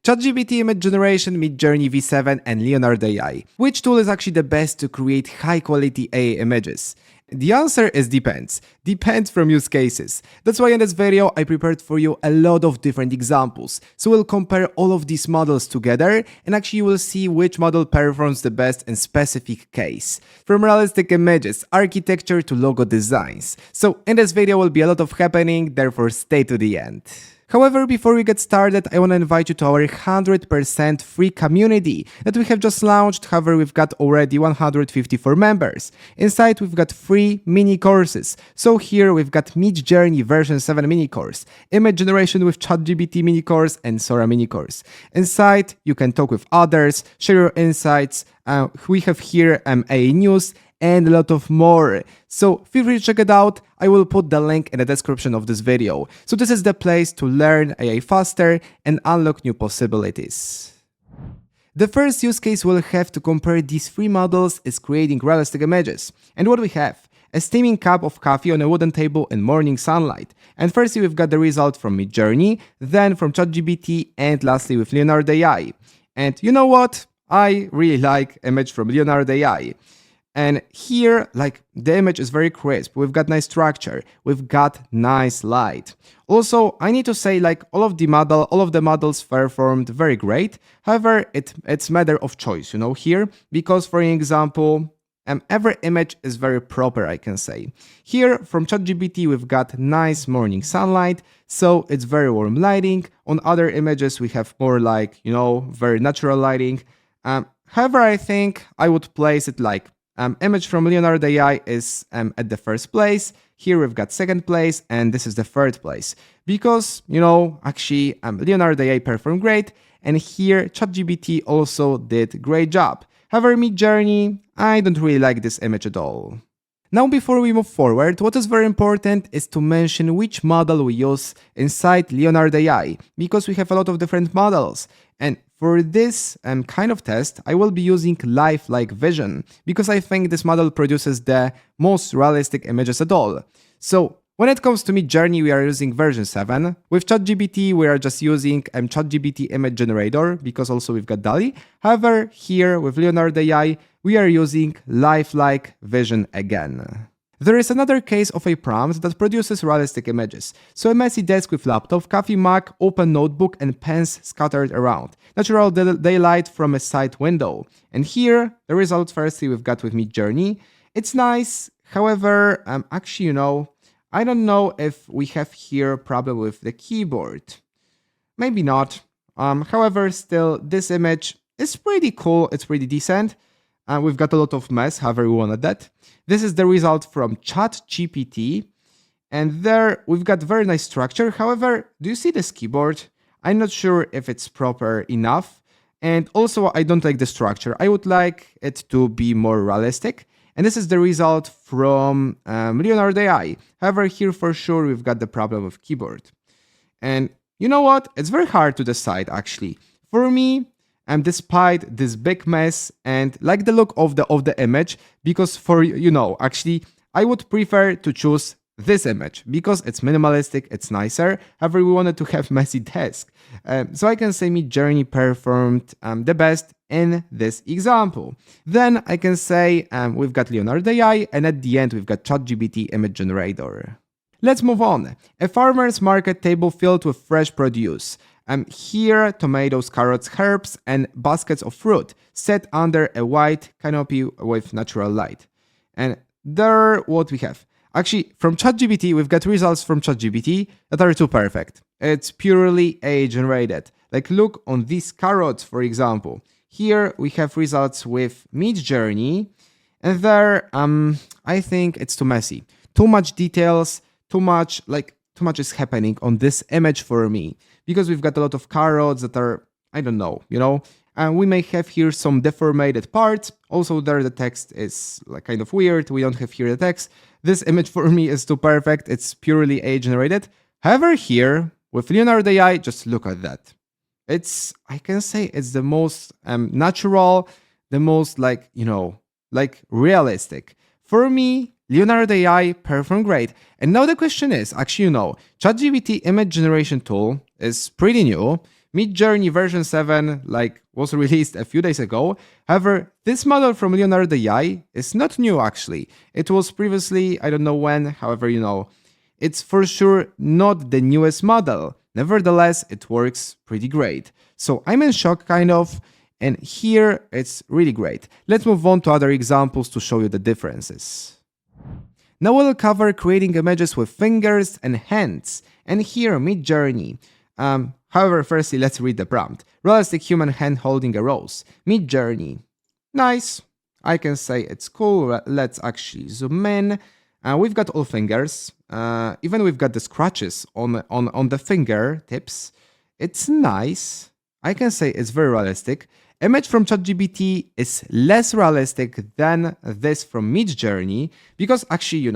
ChatGPT image generation, MidJourney V7 and Leonardo AI. Which tool is actually the best to create high quality AI images? The answer is depends. Depends from use cases. That's why in this video I prepared for you a lot of different examples. So we'll compare all of these models together and actually you will see which model performs the best in specific case. From realistic images, architecture to logo designs. So in this video will be a lot of happening, therefore stay to the end. However, before we get started, I want to invite you to our 100% free community that we have just launched. However, we've got already 154 members. Inside, we've got free mini courses. So here we've got MidJourney version 7 mini course, image generation with ChatGPT mini course, and Sora mini course. Inside, you can talk with others, share your insights. We have here AI news and a lot of more. So feel free to check it out. I will put the link in the description of this video. So this is the place to learn AI faster and unlock new possibilities. The first use case we'll have to compare these three models is creating realistic images. And what we have? A steaming cup of coffee on a wooden table in morning sunlight. And firstly we've got the result from MidJourney, then from ChatGPT, and lastly with Leonardo AI. And you know what? I really like image from Leonardo AI. And here, like, the image is very crisp. We've got nice structure. We've got nice light. Also, I need to say, like, all of the models performed very great. However, it's matter of choice, you know, here, because for example, every image is very proper, I can say. Here, from ChatGPT, we've got nice morning sunlight, so it's very warm lighting. On other images, we have more like, you know, very natural lighting. However, I think I would place it like image from Leonardo AI is at the first place. Here we've got second place, and this is the third place. Because, you know, actually Leonardo AI performed great, and here ChatGPT also did great job. However, MidJourney, I don't really like this image at all. Now, before we move forward, what is very important is to mention which model we use inside Leonardo AI, because we have a lot of different models. And for this kind of test, I will be using lifelike vision, because I think this model produces the most realistic images at all. So when it comes to MidJourney, we are using version 7. With ChatGPT, we are just using ChatGPT image generator, because also we've got DALL-E. However, here with Leonardo AI, we are using lifelike vision again. There is another case of a prompt that produces realistic images. So a messy desk with laptop, coffee mug, open notebook, and pens scattered around. Natural daylight from a side window. And here, the result firstly we've got with MidJourney. It's nice, however, actually, you know, I don't know if we have here a problem with the keyboard. Maybe not. However, still, this image is pretty cool, it's pretty decent. We've got a lot of mess, however we wanted that. This is the result from ChatGPT. And there we've got very nice structure. However, do you see this keyboard? I'm not sure if it's proper enough. And also, I don't like the structure. I would like it to be more realistic. And this is the result from Leonardo AI. However, here for sure, we've got the problem with keyboard. And you know what? It's very hard to decide, actually. For me, despite this big mess and like the look of the image, because for, you know, actually, I would prefer to choose this image because it's minimalistic, it's nicer. However, we wanted to have messy desk. So I can say MidJourney performed the best in this example. Then I can say we've got Leonardo AI, and at the end we've got ChatGPT image generator. Let's move on. A farmer's market table filled with fresh produce. Here, tomatoes, carrots, herbs, and baskets of fruit set under a white canopy with natural light. And there, what we have. Actually, from ChatGPT, we've got results from ChatGPT that are too perfect. It's purely AI generated. Like, look on these carrots, for example. Here, we have results with MidJourney, and there, I think it's too messy. Too much details, too much is happening on this image for me. Because we've got a lot of carrots that are, I don't know, you know, and we may have here some deformed parts. Also there the text is like kind of weird. We don't have here the text. This image for me is too perfect. It's purely AI generated. However, here with Leonardo AI, just look at that. It's, I can say it's the most natural, the most like, you know, like realistic. For me, Leonardo AI performed great. And now the question is, actually, you know, ChatGPT image generation tool is pretty new, MidJourney version 7 was released a few days ago. However, this model from Leonardo AI is not new actually. It was previously, I don't know when, however, it's for sure not the newest model. Nevertheless, it works pretty great. So I'm in shock kind of, and here it's really great. Let's move on to other examples to show you the differences. Now we'll cover creating images with fingers and hands, and here MidJourney. However, firstly, let's read the prompt. Realistic human hand holding a rose. MidJourney. Nice. I can say it's cool. Let's actually zoom in. We've got all fingers. Even we've got the scratches on the finger tips. It's nice. I can say it's very realistic. Image from ChatGPT is less realistic than this from MidJourney because actually,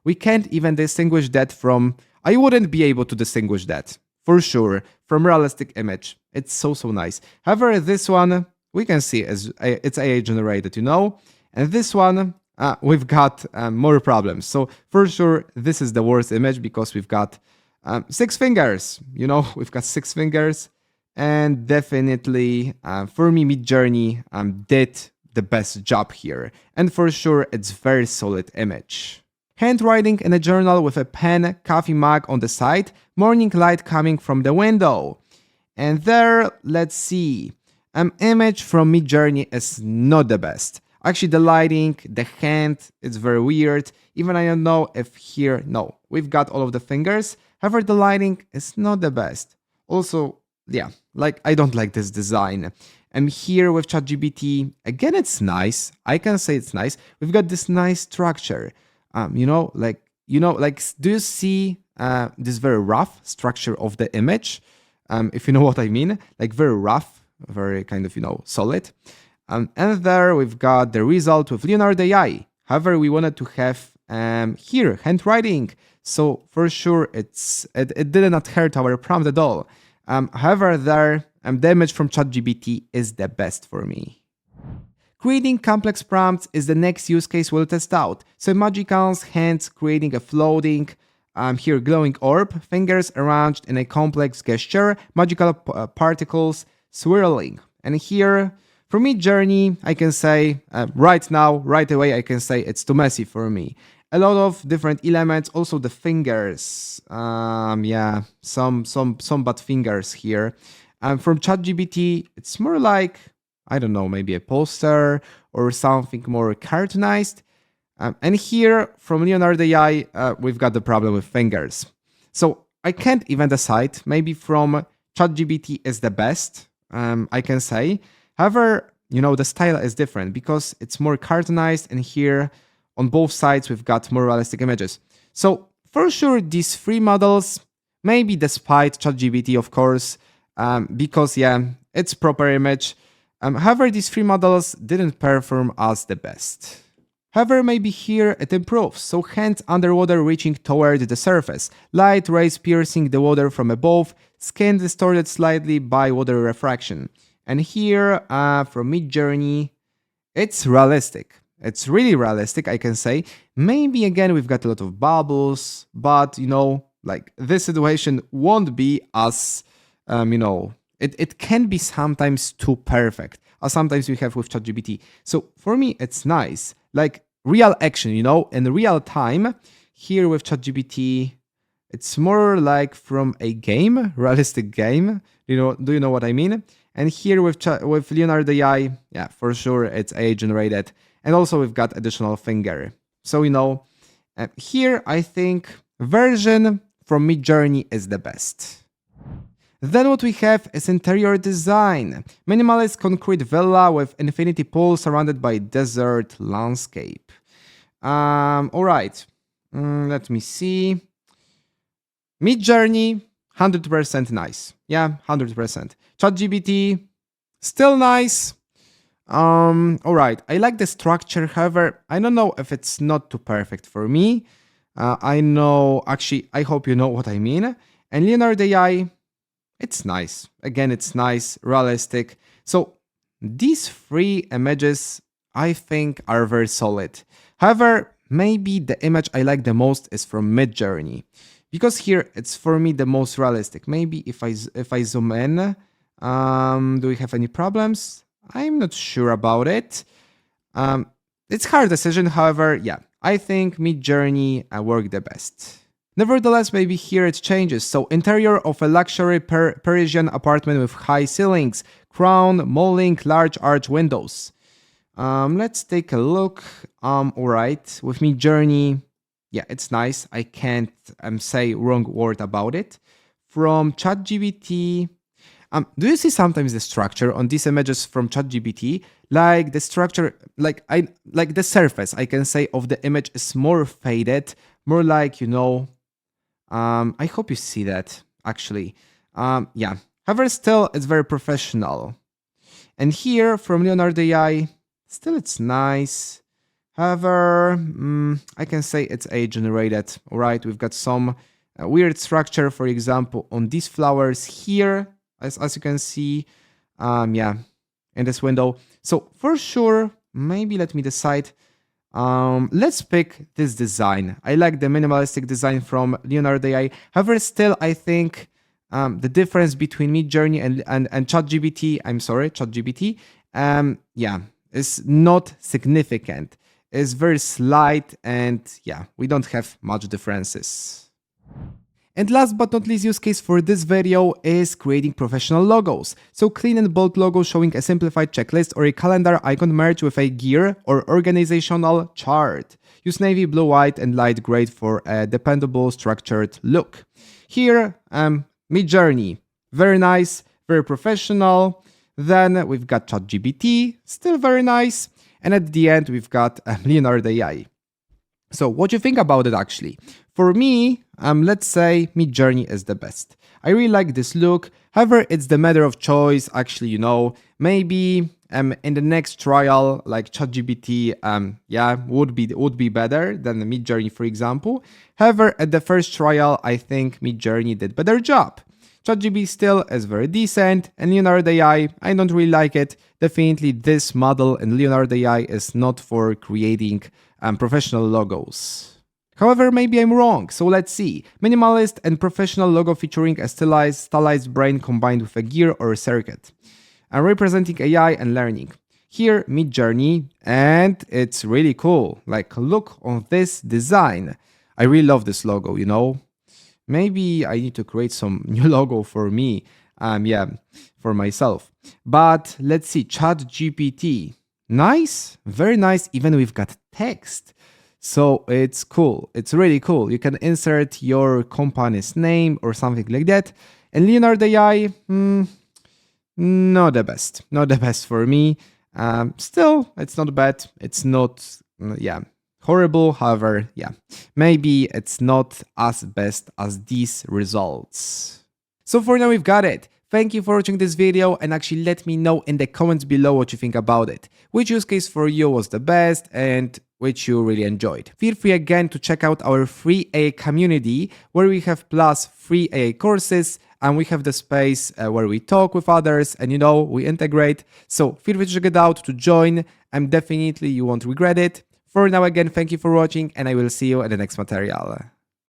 we can't even distinguish that from... I wouldn't be able to distinguish that, for sure, from realistic image. It's so nice. However, this one, we can see it's AI generated, and this one, we've got more problems. So for sure, this is the worst image because we've got 6 fingers, we've got 6 fingers. And definitely, for me, MidJourney did the best job here. And for sure, it's very solid image. Handwriting in a journal with a pen, coffee mug on the side, morning light coming from the window. And there, let's see. Image from MidJourney is not the best. Actually, the lighting, the hand, it's very weird. Even I don't know if here, no, we've got all of the fingers. However, the lighting is not the best. Also, yeah, I don't like this design. And here with ChatGPT, again, it's nice. I can say it's nice. We've got this nice structure. Do you see this very rough structure of the image? If you know what I mean, very rough, very kind of, solid. And there we've got the result with Leonardo AI. However, we wanted to have here handwriting. So for sure, it did not hurt our prompt at all. However, there, the image from ChatGPT is the best for me. Creating complex prompts is the next use case we'll test out. So Magical's hands creating a floating, here glowing orb, fingers arranged in a complex gesture, magical particles swirling. And here, for MidJourney, I can say, right away, I can say it's too messy for me. A lot of different elements, also the fingers. Yeah, some bad fingers here. From ChatGPT, it's more like, I don't know, maybe a poster or something more cartoonized. And here from Leonardo AI, we've got the problem with fingers. So I can't even decide. Maybe from ChatGPT is the best, I can say. However, the style is different because it's more cartoonized, and here on both sides, we've got more realistic images. So for sure, these 3 models, maybe despite ChatGPT, of course, because yeah, it's proper image. However, these 3 models didn't perform as the best. However, maybe here it improves. So hands underwater reaching toward the surface, light rays piercing the water from above, skin distorted slightly by water refraction. And here, from MidJourney, it's realistic. It's really realistic, I can say. Maybe again, we've got a lot of bubbles, but this situation won't be as, it can be sometimes too perfect, as sometimes we have with ChatGPT. So for me, it's nice. Real action, in real time. Here with ChatGPT, it's more like from a game, realistic game. Do you know what I mean? And here with Leonardo AI, yeah, for sure, it's AI generated. And also we've got additional finger. So, here I think version from MidJourney is the best. Then what we have is interior design. Minimalist concrete villa with infinity pool surrounded by desert landscape. Alright, let me see. MidJourney, 100% nice. Yeah, 100%. ChatGPT, still nice. Alright, I like the structure, however, I don't know if it's not too perfect for me. I hope you know what I mean. And Leonardo AI, it's nice. Again, it's nice, realistic. So these 3 images, I think, are very solid. However, maybe the image I like the most is from MidJourney, because here it's for me the most realistic. Maybe if I zoom in, Do we have any problems? I'm not sure about it. It's hard decision, however, yeah, I think MidJourney worked the best. Nevertheless, maybe here it changes. So interior of a luxury Parisian apartment with high ceilings, crown, molding, large arch windows. Let's take a look. Alright, with MidJourney, yeah, it's nice. I can't say wrong word about it. From ChatGPT, do you see sometimes the structure on these images from ChatGPT? Like the structure, like the surface, I can say, of the image is more faded, more like, I hope you see that, actually. Yeah. However, still, it's very professional. And here, from Leonardo AI, still it's nice. However, I can say it's AI-generated. All right, we've got some weird structure, for example, on these flowers here, as you can see. Yeah, in this window. So for sure, maybe let me decide. Let's pick this design. I like the minimalistic design from Leonardo AI. However, still, I think the difference between MidJourney and ChatGPT, ChatGPT, yeah, is not significant. It's very slight, and yeah, we don't have much differences. And last but not least use case for this video is creating professional logos. So clean and bold logo showing a simplified checklist or a calendar icon merged with a gear or organizational chart. Use navy, blue, white, and light gray for a dependable, structured look. Here, MidJourney, very nice, very professional. Then we've got ChatGPT, still very nice. And at the end, we've got Leonardo AI. So what do you think about it actually? For me, let's say MidJourney is the best. I really like this look. However, it's the matter of choice. Actually, maybe in the next trial, like ChatGPT, yeah, would be better than the MidJourney, for example. However, at the first trial, I think MidJourney did better job. ChatGPT still is very decent, and Leonardo AI, I don't really like it. Definitely this model in Leonardo AI is not for creating professional logos. However, maybe I'm wrong, so let's see. Minimalist and professional logo featuring a stylized brain combined with a gear or a circuit. And representing AI and learning. Here, MidJourney, and it's really cool. Like, look on this design. I really love this logo, Maybe I need to create some new logo for me, yeah, for myself. But let's see, ChatGPT. Nice, very nice, even we've got text. So it's cool, it's really cool. You can insert your company's name or something like that. And Leonardo AI, not the best for me. Still, it's not bad, it's not, yeah, horrible, however, yeah, maybe it's not as best as these results. So for now we've got it. Thank you for watching this video, and actually let me know in the comments below what you think about it. Which use case for you was the best and which you really enjoyed. Feel free again to check out our free AI community where we have plus free AI courses, and we have the space where we talk with others and we integrate. So feel free to check it out, to join, and definitely you won't regret it. For now again, thank you for watching, and I will see you in the next material.